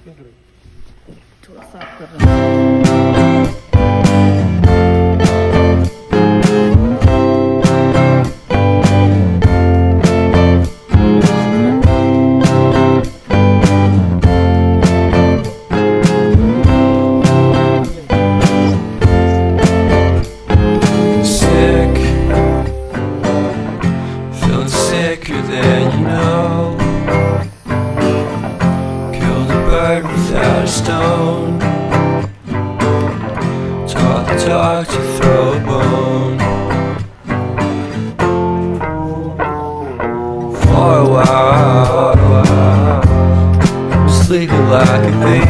थोड़ा साफ कर रहा हूँ। Sicker than you know. Killed a bird without a stone. Taught the dog to throw a bone. For a while, sleeping like a bee.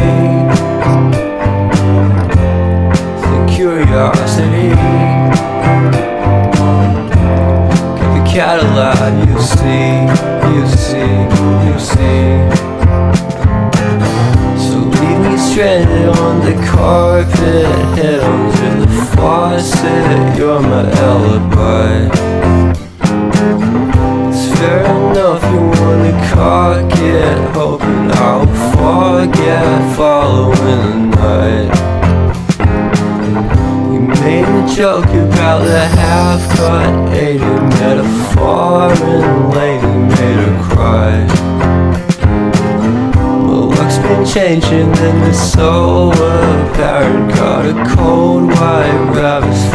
The curiosity. Cadillac, you see. So leave me stranded on the carpet, head under the faucet. You're my alibi. It's fair enough you wanna cock it, hoping I'll forget following the night. You made a joke about the half-cut 80 metaphor, and lady made her cry. Well, luck's been changing and it's so apparent. Got a cold white rabbit's